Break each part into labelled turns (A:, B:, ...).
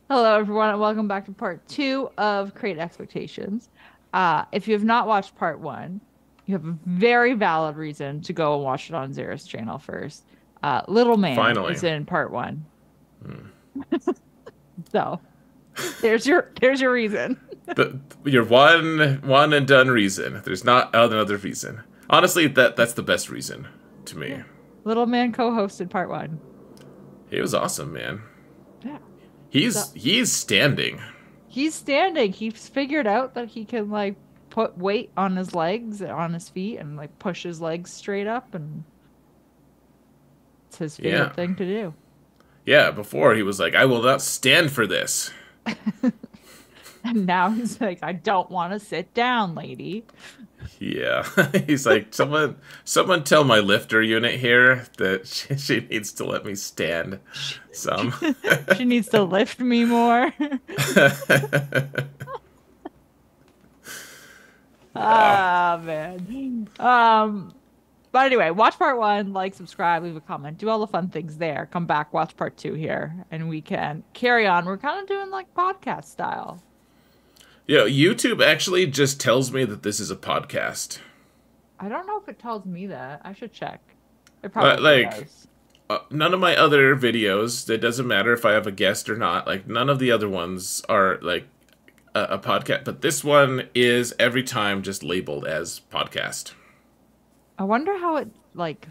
A: Hello, everyone, and welcome back to part two of Create Expectations. If you have not watched part one, you have a very valid reason to go and watch it on Zara's channel first. Little Man
B: Finally.
A: is in part one, so there's your reason.
B: Your one and done reason. There's not another reason. Honestly, that's the best reason to
A: Yeah,
B: me.
A: Little Man co-hosted part one.
B: He was awesome, man.
A: Yeah, so
B: He's standing.
A: he's standing. He's figured out that he can like put weight on his legs, on his feet, and like push his legs straight up, and it's his
B: Yeah.
A: favorite thing to do.
B: Yeah, before he was like, I will not stand for this.
A: And now he's like, I don't want to sit down, lady.
B: Yeah. He's like, someone tell my lifter unit here that she needs to let me stand some.
A: She needs to lift me more.
B: Yeah.
A: Ah, man. But anyway, watch part one, like, subscribe, leave a comment, do all the fun things there. Come back, watch part two here, and we can carry on. We're kind of doing like podcast style.
B: Yeah, YouTube actually just tells me that this is a podcast.
A: I don't know if it tells me that. I should check. It
B: But
A: probably
B: like,
A: does.
B: none of my other videos, it doesn't matter if I have a guest or not, like none of the other ones are like a podcast, but this one is every time just labeled as podcast.
A: I wonder how it like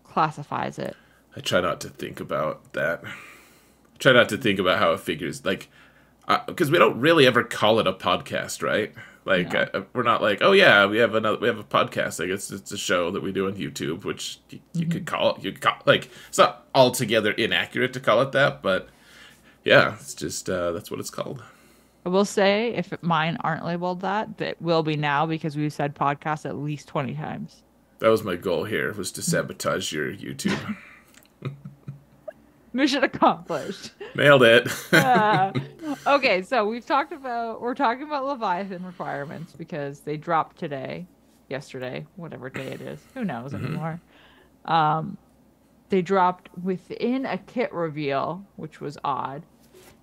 A: classifies it.
B: I try not to think about that. I try not to think about how it figures, like, because we don't really ever call it a podcast, right? Like,
A: No.
B: we're not like, oh yeah, we have a podcast. Like, it's a show that we do on YouTube, which you could
A: Mhm.
B: call it. You could call, like, it's not altogether inaccurate to call it that, but yeah, it's just that's what it's called.
A: I will say, if mine aren't labeled that, that will be now because we've said podcast at least 20 times.
B: That was my goal here, was to sabotage your YouTube.
A: Mission accomplished.
B: Nailed it.
A: Uh, okay, so we're talking about Leviathan requirements because they dropped today, yesterday, whatever day it is. Who knows anymore? Um, they dropped within a kit reveal, which was odd,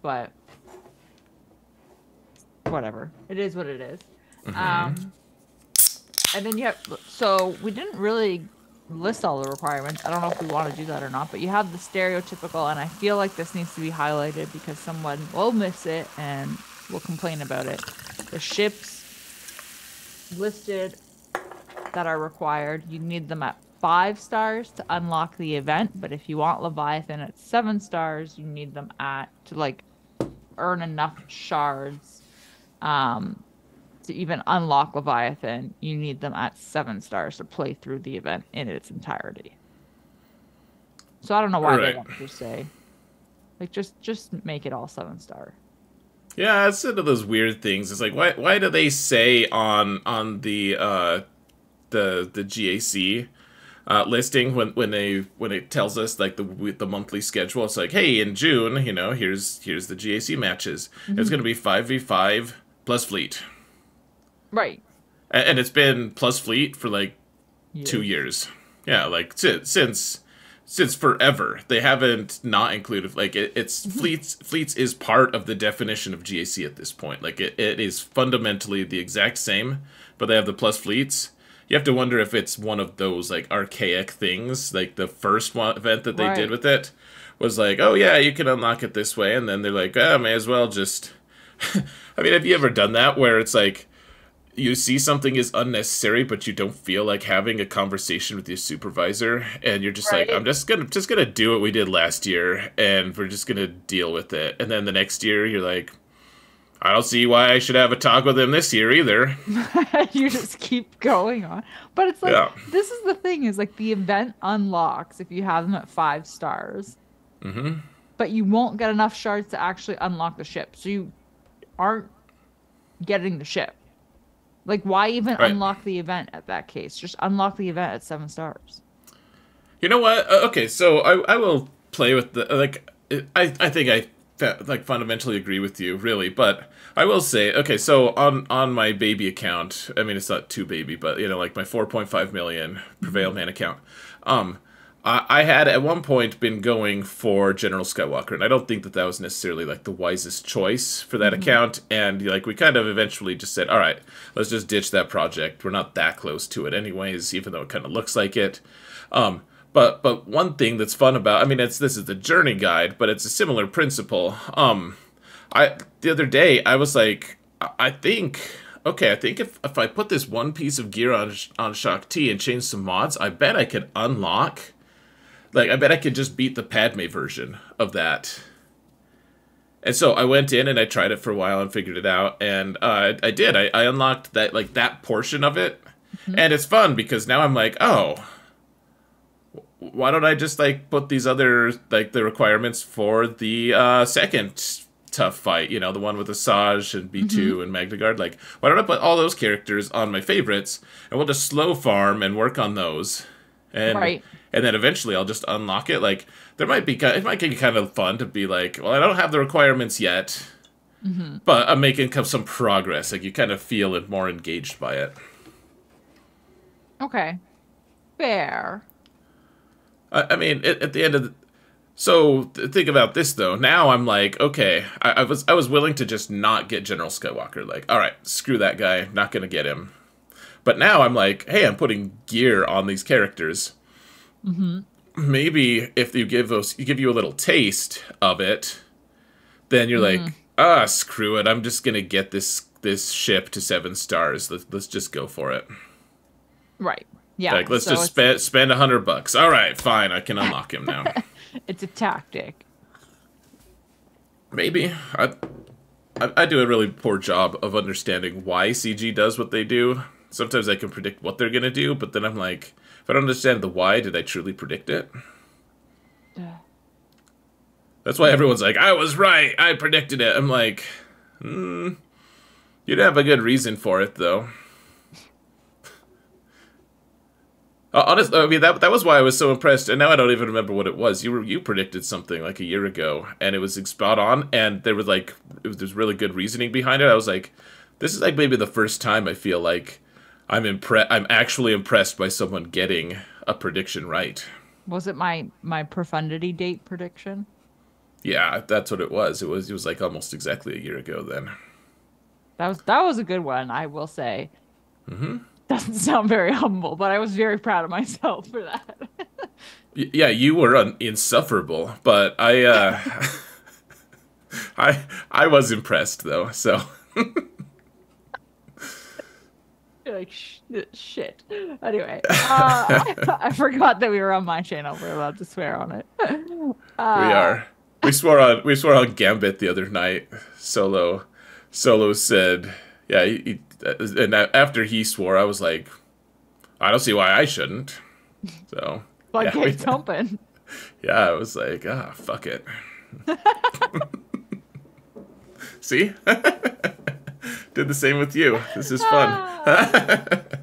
A: but whatever. It is what it is. Um, And then you have, so we didn't really list all the requirements. I don't know if we want to do that or not, but you have the stereotypical, and I feel like this needs to be highlighted because someone will miss it and will complain about it. The ships listed that are required, you need them at 5 stars to unlock the event, but if you want Leviathan at 7 stars, you need them at to like earn enough shards. To even unlock Leviathan, you need them at 7 stars to play through the event in its entirety. So I don't know
B: All
A: why they
B: right.
A: don't just say, like, just make it all 7 star.
B: Yeah, it's one of those weird things. It's like, why do they say on the GAC listing when it tells us like the monthly schedule? It's like, hey, in June, here's the GAC matches. It's
A: Mhm.
B: going to be 5v5 plus fleet,
A: Right.
B: and it's been plus fleet for like 2
A: Years.
B: years. Yeah, like since forever. They haven't not included, like, it's
A: Mhm.
B: fleets is part of the definition of GAC at this point. Like, it is fundamentally the exact same, but they have the plus fleets. You have to wonder if it's one of those like archaic things. Like the first one event that they did
A: Right.
B: with it was like, oh yeah, you can unlock it this way, and then they're like, oh, may as well just I mean, have you ever done that where it's like you see something is unnecessary, but you don't feel like having a conversation with your supervisor, and you're just like,
A: Right.
B: I'm just gonna do what we did last year, and we're just gonna deal with it. And then the next year, you're like, I don't see why I should have a talk with him this year either.
A: You just keep going on. But it's like,
B: Yeah.
A: this is the thing is like the event unlocks if you have them at 5 stars, but you won't get enough shards to actually unlock the ship. So you aren't getting the ship. Like, why even
B: Right.
A: unlock the event at that case? Just unlock the event at 7 stars.
B: You know what? Okay, so I will play with the like. I think like fundamentally agree with you, really, but I will say, okay, so on my baby account, I mean it's not too baby, but like my 4.5 million Prevail
A: Mhm.
B: Man account, um, I had at one point been going for General Skywalker, and I don't think that that was necessarily like the wisest choice for that account. And like we kind of eventually just said, all right, let's just ditch that project. We're not that close to it anyways, even though it kind of looks like it. But one thing that's fun about, I mean, this is the journey guide, but it's a similar principle. The other day I was like, I think if I put this one piece of gear on Shaak Ti and change some mods, I bet I could unlock. Like, I bet I could just beat the Padme version of that. And so I went in and I tried it for a while and figured it out. And I did. I unlocked that, like, that portion of it. And it's fun because now I'm like, oh, why don't I just, like, put these other, like, the requirements for the second tough fight, you know, the one with Asajj and B2 and Magna Guard. Like, why don't I put all those characters on my favorites and we'll just slow farm and work on those. And and then eventually I'll just unlock it. Like, it might be kind of fun to be like, well, I don't have the requirements yet, but I'm making some progress. Like, you kind of feel more engaged by it.
A: Okay. Fair.
B: I mean, at the end of the... So, think about this, though. Now I'm like, okay, I was willing to just not get General Skywalker. Like, all right, screw that guy, not gonna get him. But now I'm like, hey, I'm putting gear on these characters. Maybe if you give you a little taste of it, then you're like, screw it. I'm just gonna get this ship to 7 stars. Let's just go for it.
A: Right. Yeah.
B: Like, let's just spend $100. All right, fine. I can unlock him now.
A: It's a tactic.
B: Maybe. I do a really poor job of understanding why CG does what they do. Sometimes I can predict what they're gonna do, but then I'm like, if I don't understand the why, did I truly predict it? That's why everyone's like, I was right, I predicted it. I'm like, you'd have a good reason for it, though. Honestly, I mean, that was why I was so impressed, and now I don't even remember what it was. You predicted something like a year ago, and it was spot on, and there was like, there's really good reasoning behind it. I was like, this is like maybe the first time I feel like I'm actually impressed by someone getting a prediction right.
A: Was it my profundity date prediction?
B: Yeah, that's what it was. It was like almost exactly a year ago then.
A: That was a good one, I will say. Doesn't sound very humble, but I was very proud of myself for that.
B: Yeah, you were insufferable, but I was impressed though. So.
A: You're like, shit. Anyway, I forgot that we were on my channel. We're allowed to swear on it.
B: We are. We swore on Gambit the other night. Solo said, yeah, and after he swore, I was like, I don't see why I shouldn't. So,
A: like, yeah, it's open.
B: Yeah, I was like, fuck it. See? Did the same with you. This is fun.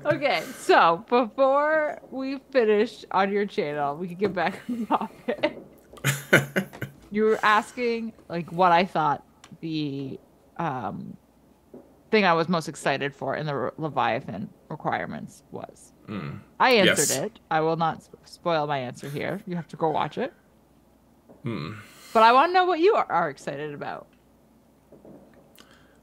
A: Okay, so before we finish on your channel, we can get back to the topic. You were asking, like, what I thought the thing I was most excited for in the Leviathan requirements was. I answered it. I will not spoil my answer here. You have to go watch it. But I want to know what you are excited about.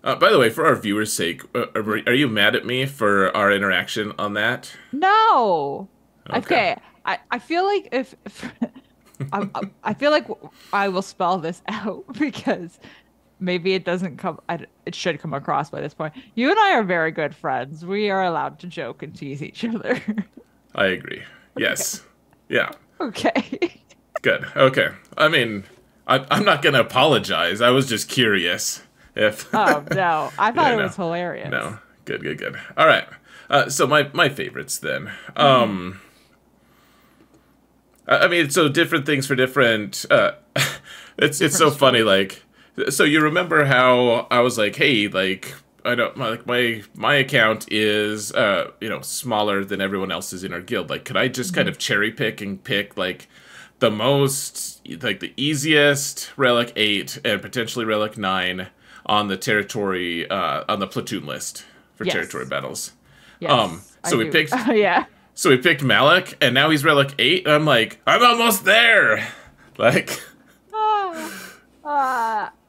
B: By the way, for our viewers' sake, are you mad at me for our interaction on that?
A: No. Okay. I feel like if I feel like I will spell this out because maybe it doesn't come. It should come across by this point. You and I are very good friends. We are allowed to joke and tease each other.
B: I agree. Yes. Yeah.
A: Okay.
B: Good. Okay. I mean, I'm not gonna apologize. I was just curious.
A: Oh no, I thought it was hilarious.
B: No, good. All right, so my favorites then. I mean, so different things for different. It's so funny. Like, so you remember how I was like, hey, like, I don't my account is smaller than everyone else's in our guild. Like, could I just kind of cherry pick and pick like the most, like the easiest Relic 8 and potentially Relic 9 on the territory, on the platoon list for territory battles.
A: Yes,
B: so we picked.
A: Yeah.
B: So we picked Malik, and now he's Relic 8, and I'm like, I'm almost there! Like...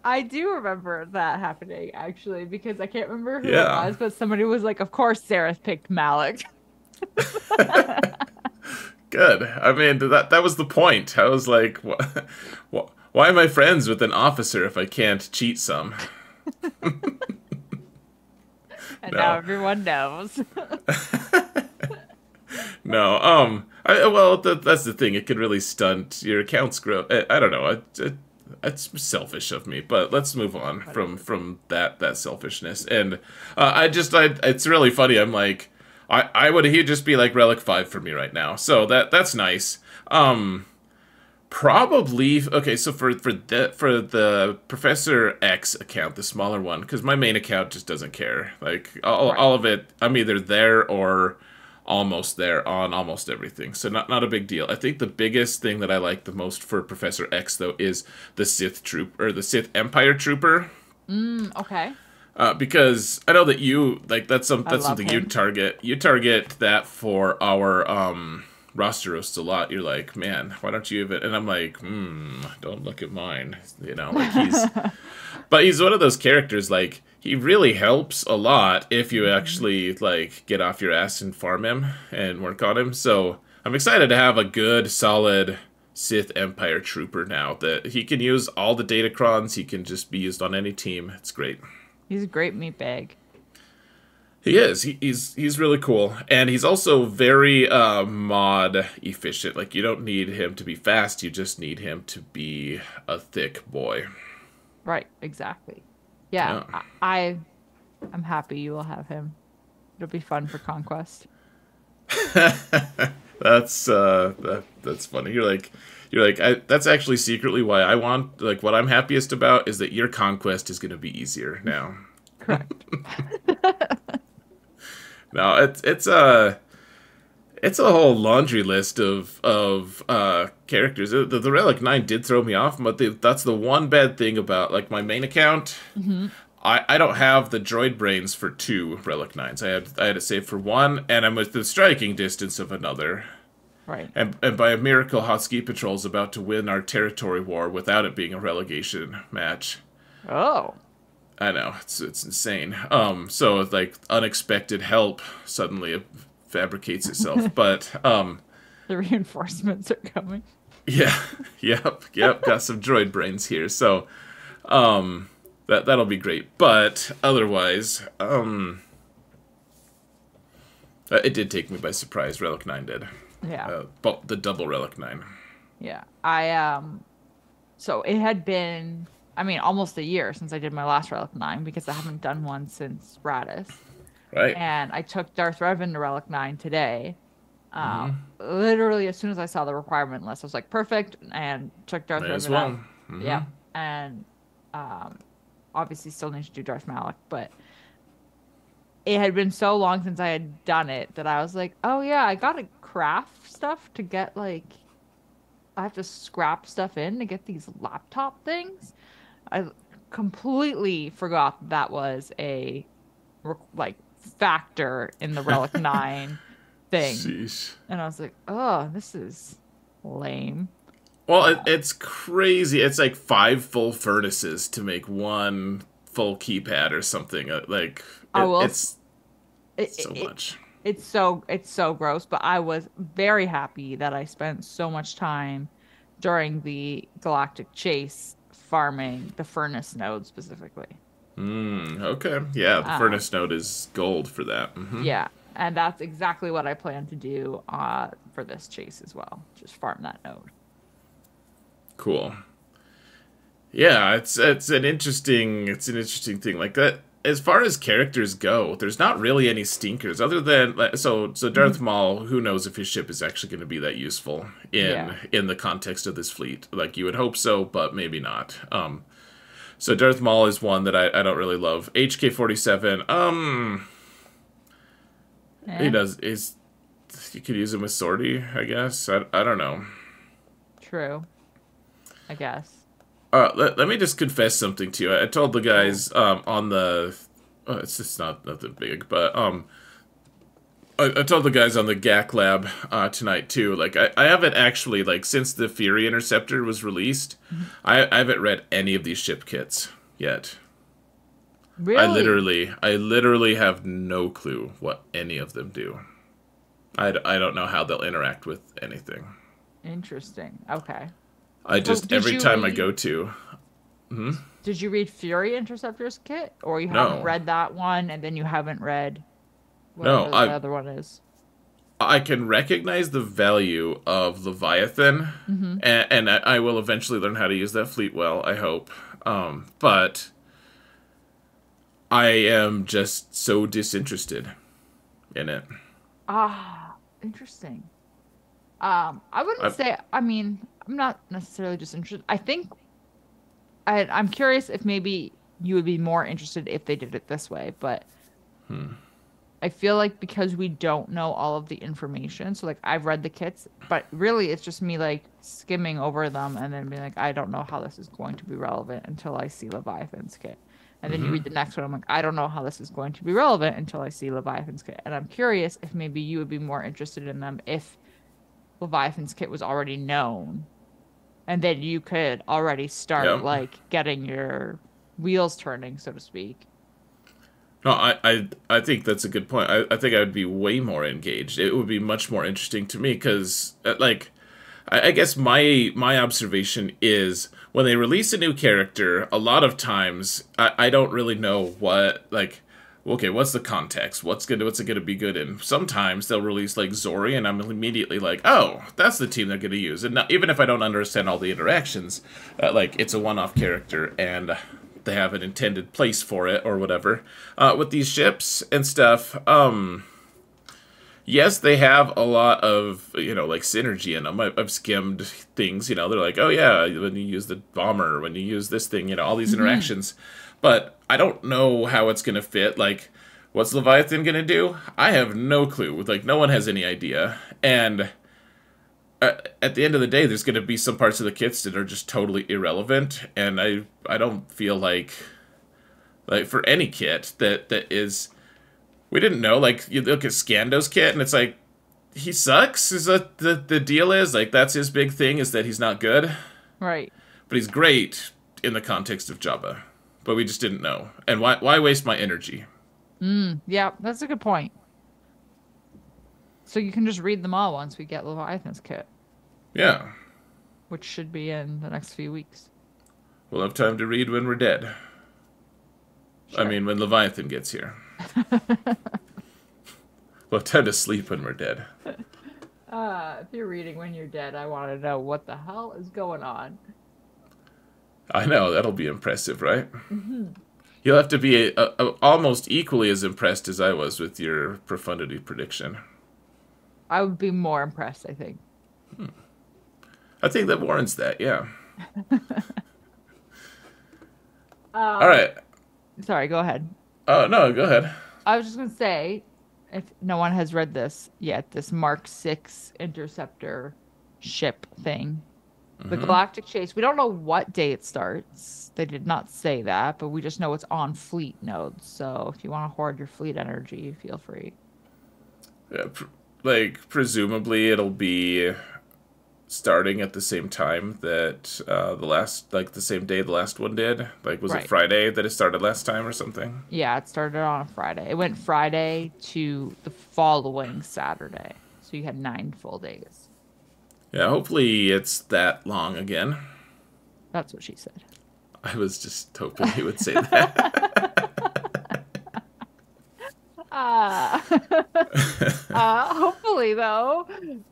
A: I do remember that happening, actually, because I can't remember who it
B: Yeah.
A: was, but somebody was like, of course Sarah picked Malik.
B: Good. I mean, that was the point. I was like, why am I friends with an officer if I can't cheat some?
A: And now everyone knows.
B: No, well, that's the thing. It could really stunt your account's growth. I don't know. It's selfish of me, but let's move on from that selfishness. And it's really funny. I'm like, he'd just be like Relic 5 for me right now. So that's nice. Probably okay. So for the Professor X account, the smaller one, because my main account just doesn't care. Like all of it, I'm either there or almost there on almost everything. So not a big deal. I think the biggest thing that I like the most for Professor X though is the Sith the Sith Empire Trooper.
A: Okay.
B: Because I know that you like that's something
A: him.
B: you target. You target that for our roster roasts a lot. You're like, man, why don't you even? And I'm like, don't look at mine. You know, like but he's one of those characters like. He really helps a lot if you actually, like, get off your ass and farm him and work on him. So, I'm excited to have a good, solid Sith Empire Trooper now. That he can use all the Datacrons. He can just be used on any team. It's great.
A: He's a great meatbag.
B: He is. He's really cool. And he's also very mod efficient. Like, you don't need him to be fast. You just need him to be a thick boy.
A: Right, exactly. Yeah, I'm happy you will have him. It'll be fun for Conquest.
B: That's funny. You're like that's actually secretly why I want, like, what I'm happiest about is that your Conquest is going to be easier now.
A: Correct.
B: No, it's a whole laundry list of characters. The Relic 9 did throw me off, but that's the one bad thing about, like, my main account. Mm-hmm. I don't have the droid brains for 2 Relic 9s. I had to save for 1, and I'm within striking distance of another.
A: Right.
B: And by a miracle, Hot Ski Patrol's about to win our territory war without it being a relegation match.
A: Oh.
B: I know, it's insane. So it's like unexpected help suddenly fabricates itself, but
A: the reinforcements are coming.
B: Yeah, yep, got some droid brains here, so that'll be great. But otherwise, it did take me by surprise. Relic 9 did.
A: Yeah.
B: The double Relic 9.
A: Yeah, so it had been, I mean, almost a year since I did my last Relic 9 because I haven't done one since Radis.
B: Right.
A: And I took Darth Revan to Relic 9 today. Literally, as soon as I saw the requirement list, I was like, perfect, and took Darth Revan out. Mm-hmm. Yeah. And obviously still need to do Darth Malik, but it had been so long since I had done it that I was like, oh yeah, I gotta craft stuff to get, like, I have to scrap stuff in to get these laptop things. I completely forgot that was a, like, factor in the Relic 9 thing.
B: Sheesh.
A: And I was like, oh, this is lame.
B: Well, it's crazy. It's like 5 full furnaces to make 1 full keypad or something. Like, it's so much.
A: It's so gross, but I was very happy that I spent so much time during the Galactic Chase farming the furnace node specifically.
B: Okay. Yeah, the furnace node is gold for that. Mm-hmm.
A: Yeah, and that's exactly what I plan to do for this chase as well. Just farm that node.
B: Cool. Yeah, it's an interesting thing like that. As far as characters go, there's not really any stinkers other than so Darth Maul. Who knows if his ship is actually going to be that useful in the context of this fleet? Like, you would hope so, but maybe not. So Darth Maul is one that I don't really love. HK-47, he does you could use him with Sortie, I guess. I don't know.
A: True. I guess.
B: Let me just confess something to you. I told the guys on the... it's just not nothing big, but I told the guys on the GAC lab tonight too. Like I haven't actually like since the Fury Interceptor was released, I haven't read any of these ship kits yet.
A: Really?
B: I literally have no clue what any of them do. I don't know how they'll interact with anything.
A: Interesting. Okay.
B: I
A: So
B: just every time I go to.
A: did you read Fury Interceptors kit, or you haven't
B: No.
A: read that one, and then you haven't read
B: No,
A: whatever the other one is?
B: I can recognize the value of Leviathan, and I will eventually learn how to use that fleet well, I hope. But I am just so disinterested in it.
A: Ah, interesting. I wouldn't
B: I,
A: say. I mean, I'm not necessarily just interested. I think I'm curious if maybe you would be more interested if they did it this way, but I feel like because we don't know all of the information, so like I've read the kits, but really it's just me like skimming over them and then being like, I don't know how this is going to be relevant until I see Leviathan's kit. And then you read the next one, I'm like, I don't know how this is going to be relevant until I see Leviathan's kit. And I'm curious if maybe you would be more interested in them if Leviathan's kit was already known. And then you could already start like getting your wheels turning, so to speak.
B: No, I think that's a good point. I think I would be way more engaged. It would be much more interesting to me because, like, I guess my observation is when they release a new character, a lot of times I don't really know what, like, okay, what's the context? What's it gonna be good in? Sometimes they'll release like Zori, and I'm immediately like, oh, that's the team they're gonna use. And not, even if I don't understand all the interactions, like it's a one-off character and they have an intended place for it or whatever. With these ships and stuff, yes, they have a lot of, like synergy in them. I've skimmed things, they're like, oh yeah, when you use the bomber, when you use this thing, all these interactions. But I don't know how it's going to fit. Like, what's Leviathan going to do? I have no clue. Like, no one has any idea. And at the end of the day, there's going to be some parts of the kits that are just totally irrelevant. And I don't feel like for any kit that is... We didn't know. Like, you look at Scando's kit, and it's like, he sucks? Is that the deal is? Like, that's his big thing, is that he's not good?
A: Right.
B: But he's great in the context of Jabba. But we just didn't know. And why waste my energy?
A: Yeah, that's a good point. So you can just read them all once we get Leviathan's kit.
B: Yeah.
A: Which should be in the next few weeks.
B: We'll have time to read when we're dead.
A: Sure.
B: I mean, when Leviathan gets here. We'll have time to sleep when we're dead.
A: If you're reading when you're dead, I want to know what the hell is going on.
B: I know, that'll be impressive, right? You'll have to be almost equally as impressed as I was with your profundity prediction.
A: I would be more impressed, I think.
B: I think that warrants that, yeah. All right.
A: Sorry, go ahead.
B: Oh, no, go ahead.
A: I was just going to say, if no one has read this yet, this Mark 6 interceptor ship thing. The Galactic Chase. We don't know what day it starts. They did not say that, but we just know it's on fleet nodes. So if you want to hoard your fleet energy, feel free.
B: Yeah, presumably it'll be starting at the same time that the same day the last one did. Like, was it Friday that it started last time or something?
A: Yeah, it started on a Friday. It went Friday to the following Saturday. So you had 9 full days.
B: Yeah, hopefully it's that long again.
A: That's what she said.
B: I was just hoping he would say that.
A: Hopefully, though,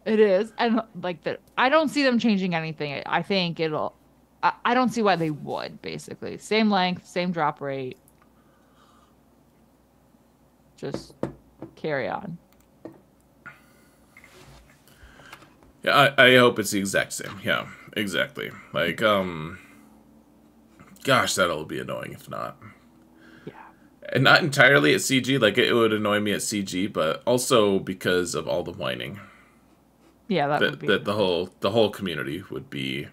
A: it is. And like that, I don't see them changing anything. I think it'll... I don't see why they would, basically. Same length, same drop rate. Just carry on.
B: Yeah, I hope it's the exact same. Yeah, exactly. Like, gosh, that'll be annoying if not.
A: Yeah.
B: And not entirely at CG. Like, it would annoy me at CG, but also because of all the whining.
A: Yeah, that would be...
B: That the whole community would be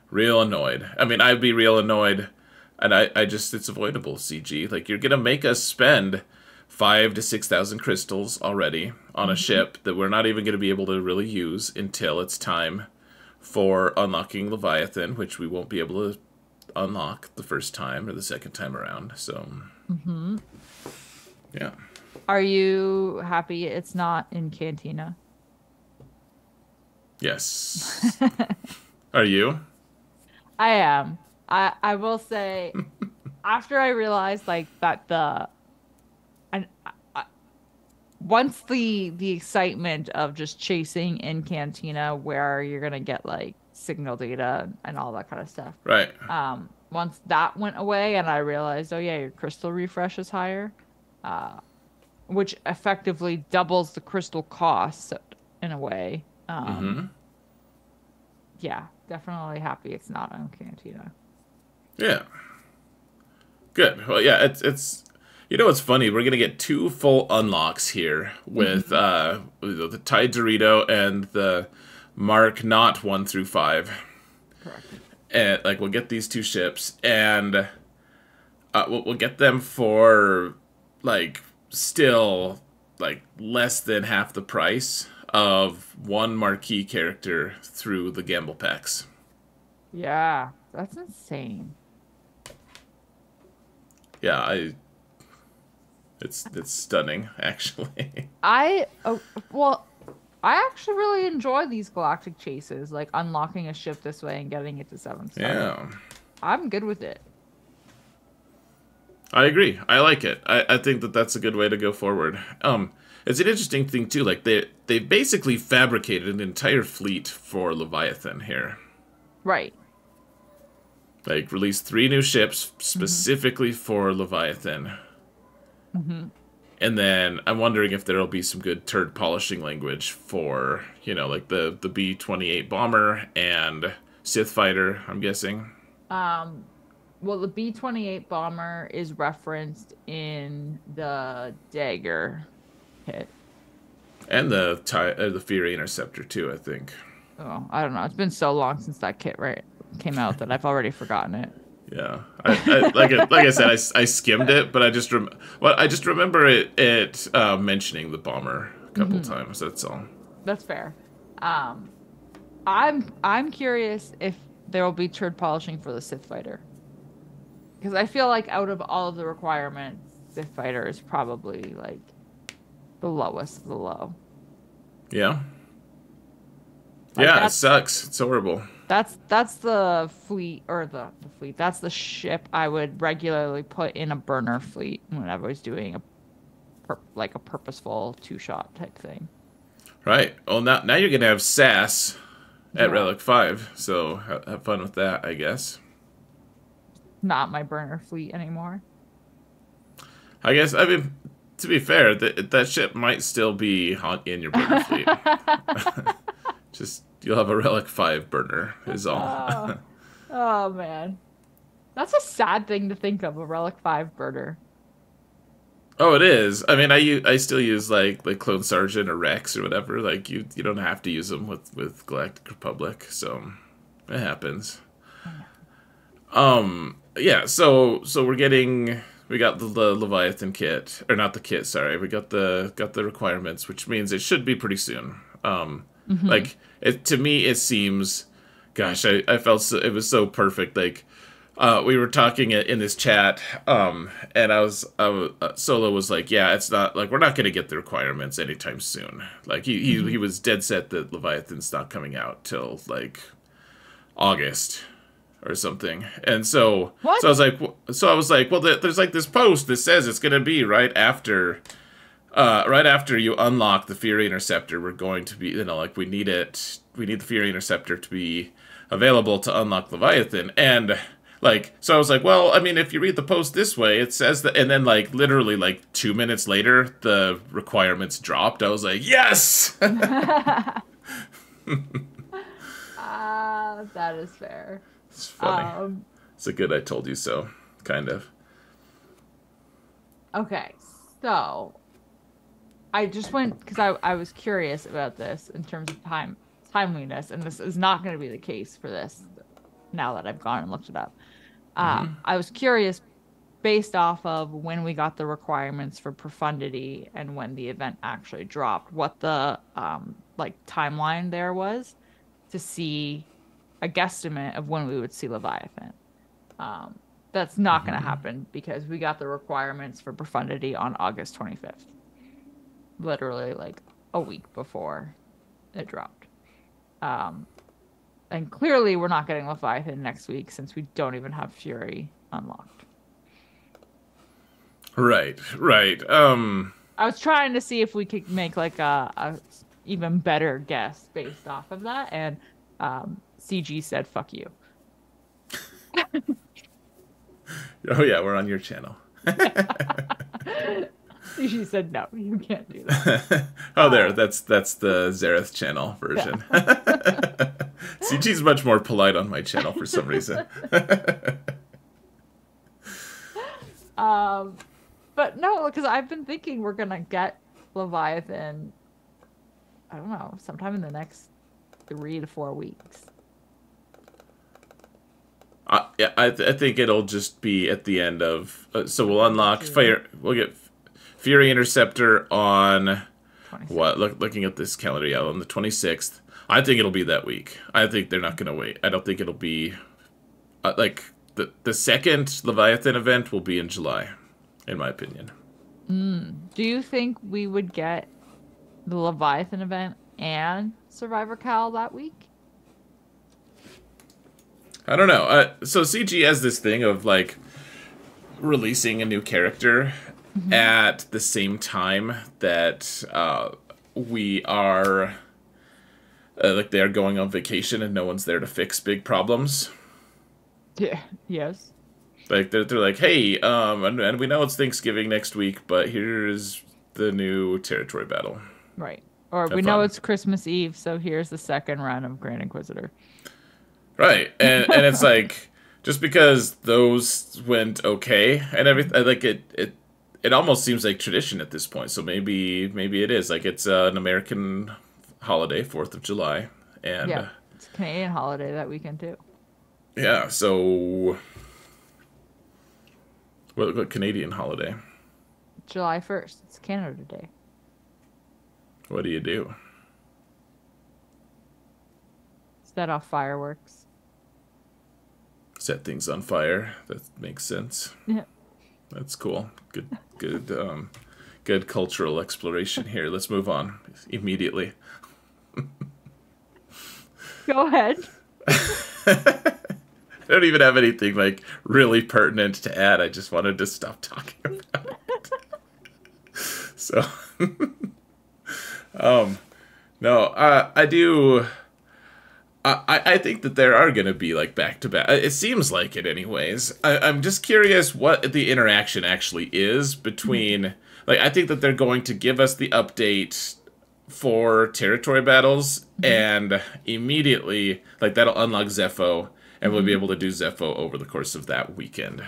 B: real annoyed. I mean, I'd be real annoyed, and I just, it's avoidable, CG. Like, you're gonna make us spend 5 to 6,000 crystals already on a ship that we're not even going to be able to really use until it's time for unlocking Leviathan, which we won't be able to unlock the first time or the second time around. So, yeah.
A: Are you happy it's not in Cantina?
B: Yes. Are you?
A: I am. I will say, after I realized like that and once the excitement of just chasing in Cantina where you're gonna get like signal data and all that kind of stuff.
B: Right.
A: Once that went away and I realized, oh yeah, your crystal refresh is higher, which effectively doubles the crystal cost in a way. Yeah, definitely happy it's not on Cantina.
B: Yeah. Good. Well, yeah, it's you know what's funny? We're gonna get 2 full unlocks here with the Tide Dorito and the Mark Not 1 through 5.
A: Correct.
B: And like we'll get these 2 ships, and we'll get them for like still like less than half the price of one marquee character through the gamble packs.
A: Yeah, that's insane.
B: Yeah, it's stunning actually.
A: Well, I actually really enjoy these galactic chases, like unlocking a ship this way and getting it to 7-star.
B: Yeah.
A: I'm good with it.
B: I agree. I like it. I think that that's a good way to go forward. It's an interesting thing too. Like they basically fabricated an entire fleet for Leviathan here.
A: Right.
B: Like released 3 new ships specifically for Leviathan. And then I'm wondering if there'll be some good turd polishing language for, you know, like the B-28 bomber and Sith fighter, I'm guessing.
A: Well, the B-28 bomber is referenced in the Dagger kit.
B: And the Fury Interceptor too, I think.
A: Oh, I don't know. It's been so long since that kit came out that I've already forgotten it.
B: Yeah, like I said, I skimmed it, but I just remember it mentioning the bomber a couple times. That's all.
A: That's fair. I'm curious if there will be turd polishing for the Sith fighter, because I feel like out of all of the requirements, Sith fighter is probably like the lowest of the low.
B: Yeah.
A: Like
B: Yeah, it sucks. It's horrible.
A: That's the fleet, or the fleet. That's the ship I would regularly put in a burner fleet when I was doing a purposeful 2-shot type thing.
B: Right. Well, now you're gonna have SAS at Relic 5, so have fun with that, I guess.
A: Not my burner fleet anymore.
B: I guess. I mean, to be fair, that ship might still be in your burner fleet. Just you'll have a Relic 5 burner is all.
A: Oh man, that's a sad thing to think of, a Relic 5 burner.
B: Oh, it is. I mean, I still use like Clone Sergeant or Rex or whatever. Like you don't have to use them with Galactic Republic, so it happens. Yeah. So we got the Leviathan kit, or not the kit. Sorry, we got the requirements, which means it should be pretty soon. Like to me, it seems. Gosh, I felt it was so perfect. Like. We were talking in this chat, and Solo was like, "Yeah, it's not like we're not going to get the requirements anytime soon." Like he was dead set that Leviathan's not coming out till like August or something. And so
A: What?
B: I was like, well, there's like this post that says it's going to be right after you unlock the Fury Interceptor. We're going to be, like we need it. We need the Fury Interceptor to be available to unlock Leviathan, and. Like, so I was like, well, I mean, if you read the post this way, it says that, and then like literally like 2 minutes later, the requirements dropped. I was like, yes!
A: That is fair.
B: It's funny. It's a good I told you so, kind of.
A: Okay, so I just went, because I was curious about this in terms of timeliness, and this is not going to be the case for this now that I've gone and looked it up. I was curious based off of when we got the requirements for profundity and when the event actually dropped, what the like timeline there was to see a guesstimate of when we would see Leviathan. That's not going to happen because we got the requirements for profundity on August 25th. Literally like a week before it dropped. And clearly we're not getting Leviathan next week since we don't even have Fury unlocked.
B: Right.
A: I was trying to see if we could make like a even better guess based off of that, and CG said, "Fuck you."
B: Oh yeah, we're on your channel.
A: CG said, "No, you can't do that."
B: Oh, that's the Zareth channel version. Yeah. CG's much more polite on my channel for some reason.
A: But no, because I've been thinking we're gonna get Leviathan, I don't know, sometime in the next 3 to 4 weeks.
B: Yeah, I think it'll just be at the end of. So we'll unlock Fire. We'll get Fury Interceptor on 26th. What? Looking at this calendar, yeah, on the 26th. I think it'll be that week. I think they're not gonna wait. I don't think it'll be like the second Leviathan event will be in July, in my opinion.
A: Do you think we would get the Leviathan event and Survivor Cal that week?
B: I don't know. So CG has this thing of like releasing a new character at the same time that we are like they're going on vacation and no one's there to fix big problems.
A: Yeah. Yes.
B: Like they're like, hey, and we know it's Thanksgiving next week, but here's the new territory battle.
A: Right. Or we know it's Christmas Eve, so here's the second run of Grand Inquisitor.
B: Right, and it's like just because those went okay and everything, like it almost seems like tradition at this point. So maybe it is like it's an American holiday, 4th of July, and
A: yeah, it's a Canadian holiday that weekend too.
B: Yeah, so what Canadian holiday?
A: July 1st. It's Canada Day.
B: What do you do?
A: Set off fireworks.
B: Set things on fire. That makes sense.
A: Yeah.
B: That's cool. Good cultural exploration here. Let's move on immediately.
A: Go ahead.
B: I don't even have anything like really pertinent to add. I just wanted to stop talking about it. So, no, I do. I think that there are going to be, like, back-to-back. It seems like it, anyways. I'm just curious what the interaction actually is between... Like, I think that they're going to give us the update for territory battles, and immediately, like, that'll unlock Zepho, and we'll be able to do Zepho over the course of that weekend.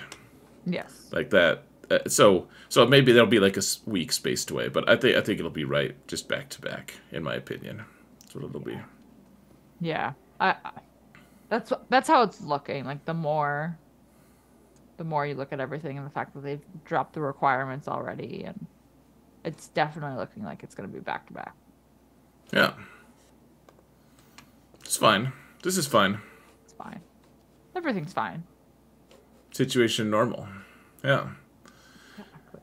A: Yes.
B: Like that. So maybe there'll be, like, a week spaced away, but I think it'll be right just back-to-back, in my opinion. That's what it'll be.
A: Yeah. That's how it's looking. Like the more you look at everything and the fact that they've dropped the requirements already, and it's definitely looking like it's going to be back to back.
B: Yeah. It's fine. This is fine.
A: It's fine. Everything's fine.
B: Situation normal. Yeah.
A: Exactly.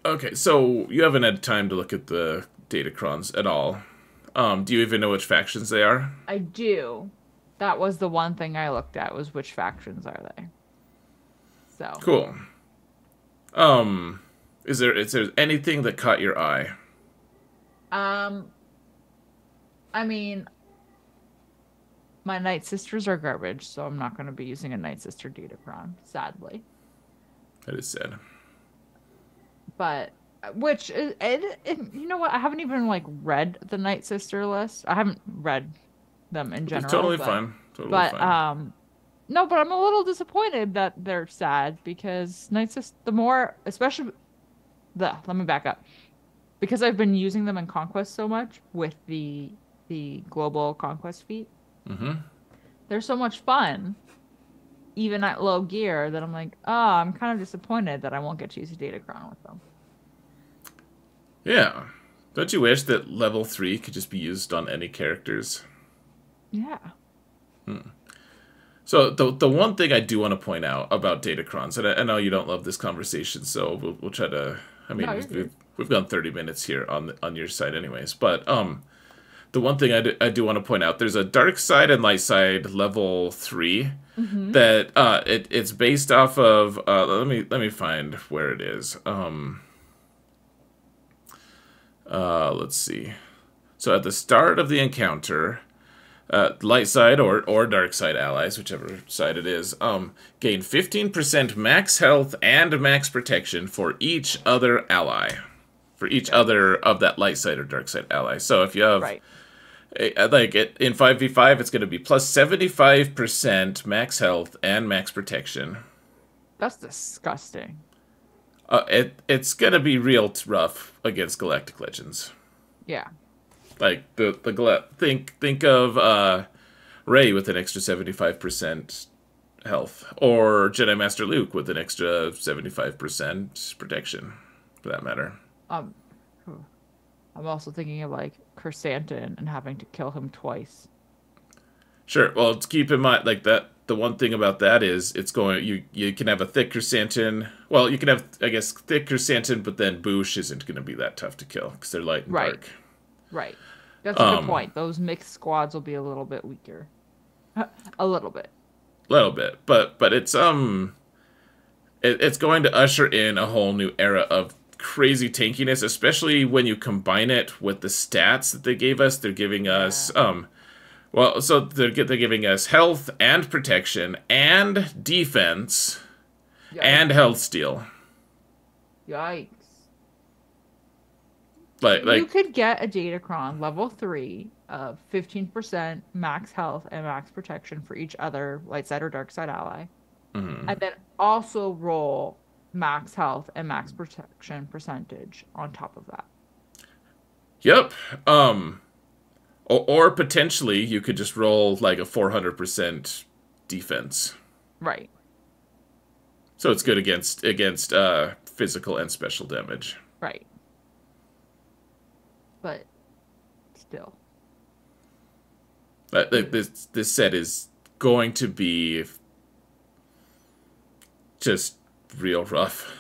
B: Okay, so you haven't had time to look at the datacrons at all. Do you even know which factions they are?
A: I do. That was the one thing I looked at, was which factions are they. So
B: cool. Is there anything that caught your eye?
A: I mean, my Night Sisters are garbage, so I'm not going to be using a Night Sister datacron, sadly.
B: That is sad.
A: But which is, you know what? I haven't even like read the Night Sister list. I haven't read them in general.
B: It's totally fine. Totally fine.
A: No, but I'm a little disappointed that they're sad because Night Sister, let me back up. Because I've been using them in Conquest so much with the global Conquest feat.
B: Mm-hmm.
A: They're so much fun. even at low gear, that I'm like, oh, I'm kind of disappointed that I won't get to use a Datacron with them.
B: Yeah. Don't you wish that level 3 could just be used on any characters?
A: Yeah.
B: So the one thing I do want to point out about Datacrons, and I know you don't love this conversation, so we'll try to. I mean,
A: No, you're good.
B: we've gone 30 minutes here on your side, anyways. But the one thing I do want to point out, there's a dark side and light side level 3 that it's based off of. Let me find where it is. Let's see. So at the start of the encounter. Light side or dark side allies, whichever side it is, gain 15% max health and max protection for each other ally. For each other of that light side or dark side ally. So if you have, in 5v5, it's going to be plus 75% max health and max protection.
A: That's disgusting.
B: It's going to be real rough against Galactic Legends.
A: Yeah.
B: Like think of Rey with an extra 75% health, or Jedi Master Luke with an extra 75% protection, for that matter.
A: I'm also thinking of like Chrysanthemum and having to kill him twice.
B: Sure. Well, keep in mind like that. The one thing about that is it's going. You can have a thick Chrysanthemum. Well, you can have thick Chrysanthemum, but then Boosh isn't going to be that tough to kill because they're light and dark.
A: Right. That's a good point. Those mixed squads will be a little bit weaker. A little bit.
B: But it's it's going to usher in a whole new era of crazy tankiness, especially when you combine it with the stats that they gave us. They're giving us so they're giving us health and protection and defense and health steal.
A: Yikes.
B: Like
A: you could get a Datacron level 3 of 15% max health and max protection for each other light side or dark side ally, and then also roll max health and max protection percentage on top of that.
B: Yep. Or potentially you could just roll like a 400% defense.
A: Right.
B: So it's good against physical and special damage.
A: Right. But still.
B: This set is going to be just real rough.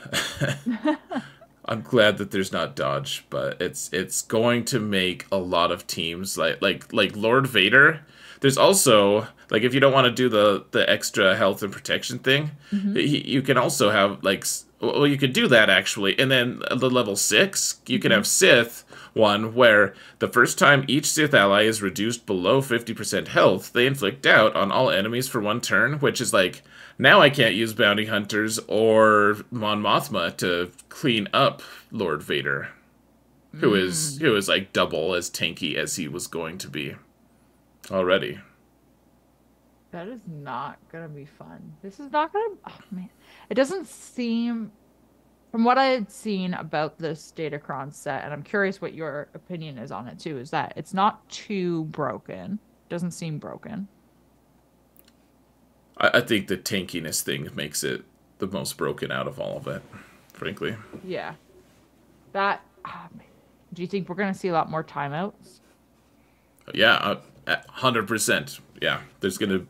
B: I'm glad that there's not dodge, but it's going to make a lot of teams like Lord Vader. There's also like if you don't want to do the extra health and protection thing, you can also have well you could do that actually, and then the level 6 you can have Sith one where the first time each Sith ally is reduced below 50% health, they inflict doubt on all enemies for 1 turn, which is like, now I can't use bounty hunters or Mon Mothma to clean up Lord Vader, who is like double as tanky as he was going to be already.
A: That is not gonna be fun. This is not gonna. Oh man, it doesn't seem. From what I had seen about this Datacron set, and I'm curious what your opinion is on it too, is that it's not too broken. It doesn't seem broken.
B: I think the tankiness thing makes it the most broken out of all of it, frankly.
A: Yeah. That. Oh, man. Do you think we're gonna see a lot more timeouts?
B: Yeah, 100%. Yeah, there's gonna.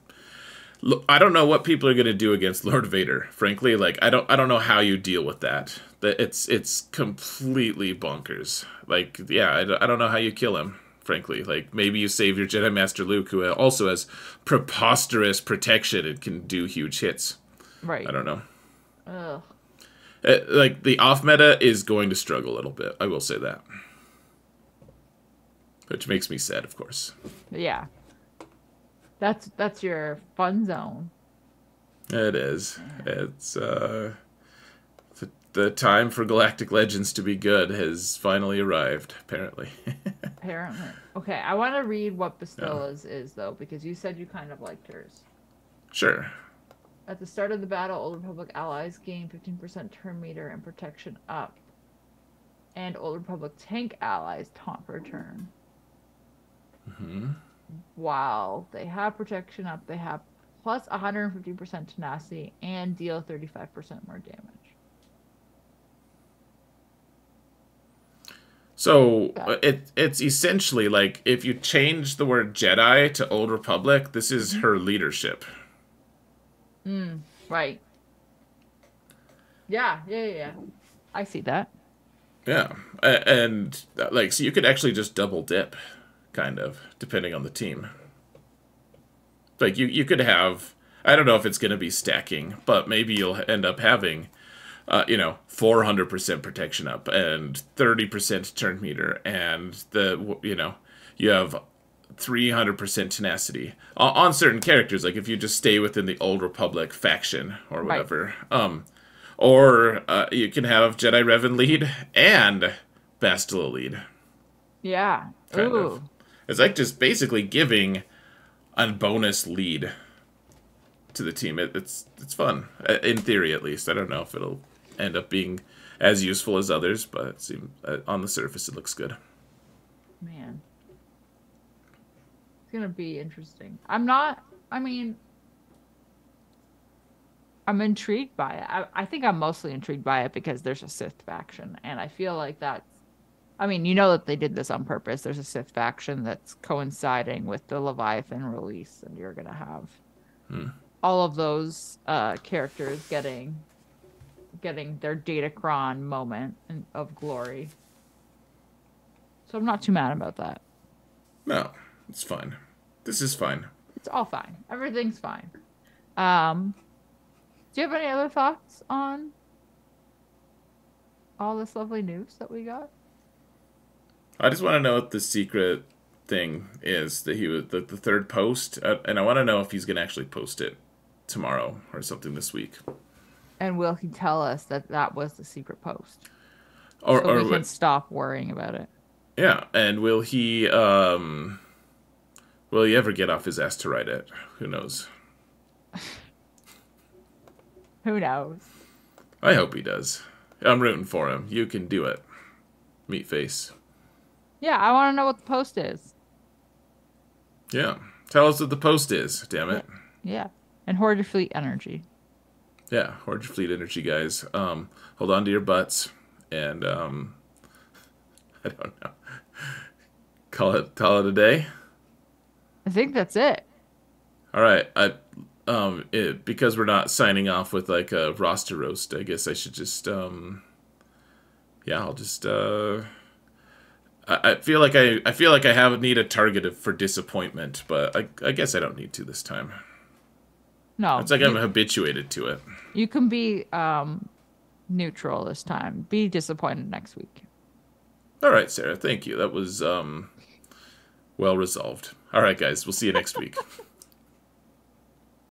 B: I don't know what people are gonna do against Lord Vader. Frankly, like I don't know how you deal with that. It's completely bonkers. Like, yeah, I don't know how you kill him. Frankly, like maybe you save your Jedi Master Luke, who also has preposterous protection and can do huge hits.
A: Right.
B: I don't know.
A: Ugh.
B: Like the off meta is going to struggle a little bit. I will say that, which makes me sad, of course.
A: Yeah. That's your fun zone.
B: It is. It's the time for Galactic Legends to be good has finally arrived, apparently.
A: Apparently. Okay, I want to read what Bastilla's is, though, because you said you kind of liked hers.
B: Sure.
A: At the start of the battle, Old Republic allies gain 15% turn meter and protection up. And Old Republic tank allies taunt for a turn. While they have protection up, they have plus 150% tenacity and deal 35% more damage.
B: So it's essentially like if you change the word Jedi to Old Republic, this is her leadership.
A: Right. Yeah. I see that.
B: Yeah, and like so you could actually just double dip, kind of, depending on the team. Like you could have, I don't know if it's going to be stacking, but maybe you'll end up having 400% protection up and 30% turn meter, and you have 300% tenacity on certain characters. Like if you just stay within the Old Republic faction or whatever, or you can have Jedi Revan lead and Bastila lead.
A: Yeah.
B: Kind of. It's like just basically giving a bonus lead to the team. It's fun in theory, at least. I don't know if it'll end up being as useful as others, but it seems, on the surface it looks good.
A: Man, it's gonna be interesting. I'm intrigued by it. I think I'm mostly intrigued by it because there's a Sith faction, and I feel like that's. That they did this on purpose. There's a Sith faction that's coinciding with the Leviathan release, and you're gonna have all of those characters getting their Datacron moment of glory. So I'm not too mad about that.
B: No, it's fine. This is fine.
A: It's all fine. Everything's fine. Do you have any other thoughts on all this lovely news that we got?
B: I just want to know what the secret thing is that he was the third post, and I want to know if he's going to actually post it tomorrow or something this week.
A: And will he tell us that was the secret post?
B: Or
A: we can stop worrying about it.
B: Yeah, and will he ever get off his ass to write it? Who knows?
A: Who knows?
B: I hope he does. I'm rooting for him. You can do it. Meatface.
A: Yeah, I want to know what the post is.
B: Yeah. Tell us what the post is, damn it.
A: Yeah. And hoard your fleet energy.
B: Yeah, hoard your fleet energy, guys. Hold on to your butts. And, I don't know. Call it a day?
A: I think that's it.
B: All right. Because we're not signing off with, like, a roster roast, I guess I should just, I'll just, I feel like I need a target for disappointment, but I guess I don't need to this time.
A: No.
B: It's like I'm habituated to it.
A: You can be neutral this time. Be disappointed next week.
B: All right, Sarah. Thank you. That was well resolved. All right, guys. We'll see you next week.